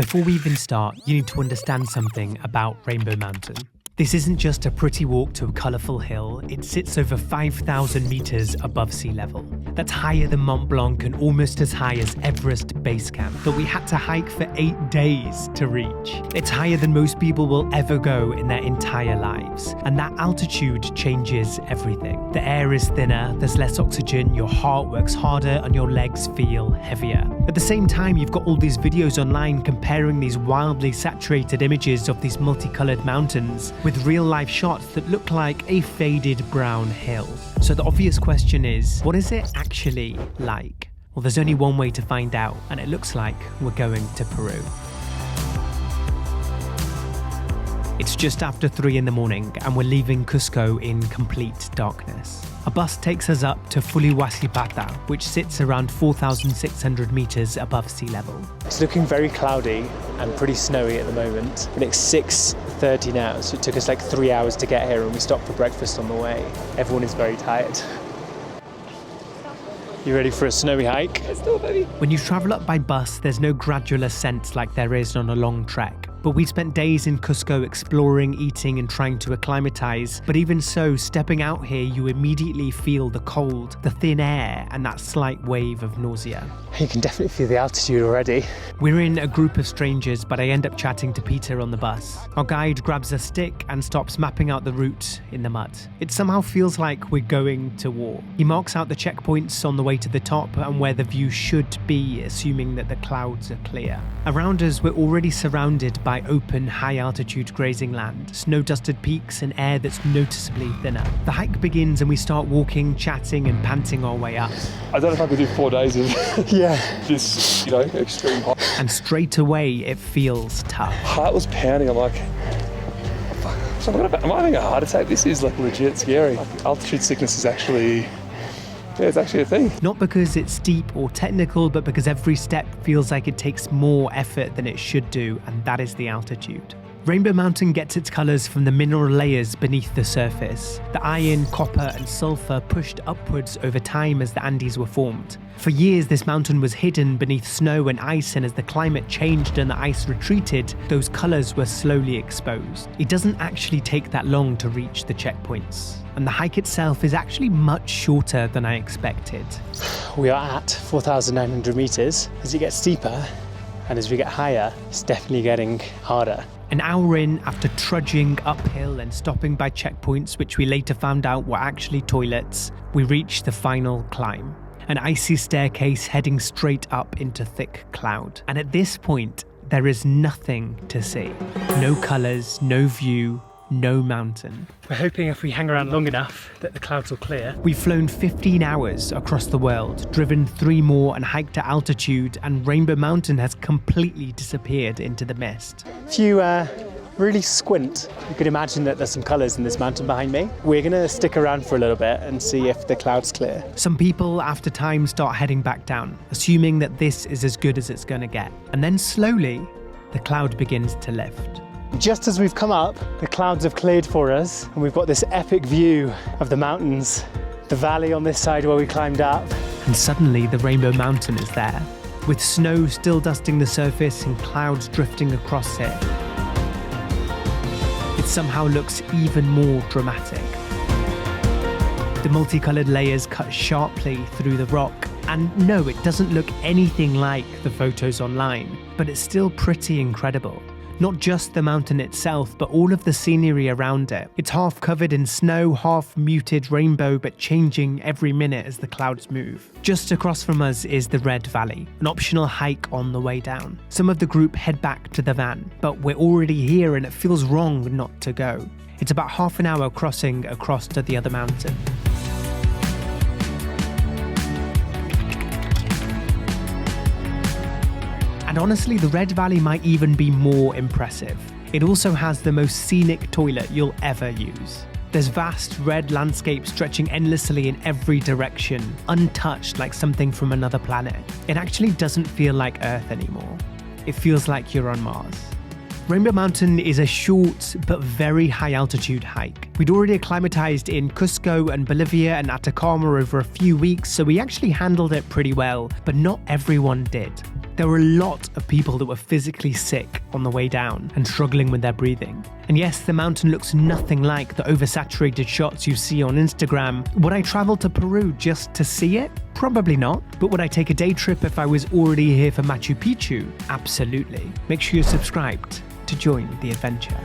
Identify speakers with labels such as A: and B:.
A: Before we even start, you need to understand something about Rainbow Mountain. This isn't just a pretty walk to a colourful hill, it sits over 5,000 metres above sea level. That's higher than Mont Blanc and almost as high as Everest Base Camp that we had to hike for 8 days to reach. It's higher than most people will ever go in their entire lives, and that altitude changes everything. The air is thinner, there's less oxygen, your heart works harder and your legs feel heavier. At the same time, you've got all these videos online comparing these wildly saturated images of these multicoloured mountains with real-life shots that look like a faded brown hill. So the obvious question is, what is it actually like? Well, there's only one way to find out, and it looks like we're going to Peru. It's just after 3 in the morning, and we're leaving Cusco in complete darkness. A bus takes us up to Fulihuacipata, which sits around 4,600 meters above sea level.
B: It's looking very cloudy and pretty snowy at the moment, and it's 6:30 now, so it took us like 3 hours to get here, and we stopped for breakfast on the way. Everyone is very tired. You ready for a snowy hike? Let's do it, baby.
A: When you travel up by bus, there's no gradual ascent like there is on a long trek. But we spent days in Cusco exploring, eating and trying to acclimatise. But even so, stepping out here, you immediately feel the cold, the thin air and that slight wave of nausea.
B: You can definitely feel the altitude already.
A: We're in a group of strangers, but I end up chatting to Peter on the bus. Our guide grabs a stick and stops mapping out the route in the mud. It somehow feels like we're going to war. He marks out the checkpoints on the way to the top and where the view should be, assuming that the clouds are clear. Around us, we're already surrounded by open, high-altitude grazing land, snow-dusted peaks and air that's noticeably thinner. The hike begins and we start walking, chatting and panting our way up.
C: I don't know if I could do 4 days of this, extreme hike.
A: And straight away, it feels tough.
C: Heart was pounding. I'm like, fuck, am I having a heart attack? This is like legit scary. Like, altitude sickness is actually... yeah, it's actually a thing.
A: Not because it's steep or technical, but because every step feels like it takes more effort than it should do, and that is the altitude. Rainbow Mountain gets its colours from the mineral layers beneath the surface. The iron, copper and sulphur pushed upwards over time as the Andes were formed. For years, this mountain was hidden beneath snow and ice, and as the climate changed and the ice retreated, those colours were slowly exposed. It doesn't actually take that long to reach the checkpoints, and the hike itself is actually much shorter than I expected.
B: We are at 4,900 meters. As it gets steeper and as we get higher, it's definitely getting harder.
A: An hour in, after trudging uphill and stopping by checkpoints which we later found out were actually toilets, we reach the final climb. An icy staircase heading straight up into thick cloud. And at this point, there is nothing to see. No colours, no view, no mountain.
B: We're hoping if we hang around long enough that the clouds will clear.
A: We've flown 15 hours across the world, driven 3 more and hiked to altitude, and Rainbow Mountain has completely disappeared into the mist.
B: If you really squint, you could imagine that there's some colours in this mountain behind me. We're going to stick around for a little bit and see if the clouds clear.
A: Some people, after time, start heading back down, assuming that this is as good as it's going to get. And then slowly, the cloud begins to lift.
B: Just as we've come up, the clouds have cleared for us, and we've got this epic view of the mountains, the valley on this side where we climbed up.
A: And suddenly the Rainbow Mountain is there, with snow still dusting the surface and clouds drifting across it. It somehow looks even more dramatic. The multicoloured layers cut sharply through the rock, and no, it doesn't look anything like the photos online, but it's still pretty incredible. Not just the mountain itself, but all of the scenery around it. It's half covered in snow, half muted rainbow, but changing every minute as the clouds move. Just across from us is the Red Valley, an optional hike on the way down. Some of the group head back to the van, but we're already here and it feels wrong not to go. It's about half an hour crossing across to the other mountain. And honestly, the Red Valley might even be more impressive. It also has the most scenic toilet you'll ever use. There's vast red landscape stretching endlessly in every direction, untouched like something from another planet. It actually doesn't feel like Earth anymore. It feels like you're on Mars. Rainbow Mountain is a short but very high altitude hike. We'd already acclimatized in Cusco and Bolivia and Atacama over a few weeks, so we actually handled it pretty well, but not everyone did. There were a lot of people that were physically sick on the way down and struggling with their breathing. And yes, the mountain looks nothing like the oversaturated shots you see on Instagram. Would I travel to Peru just to see it? Probably not. But would I take a day trip if I was already here for Machu Picchu? Absolutely. Make sure you're subscribed to join the adventure.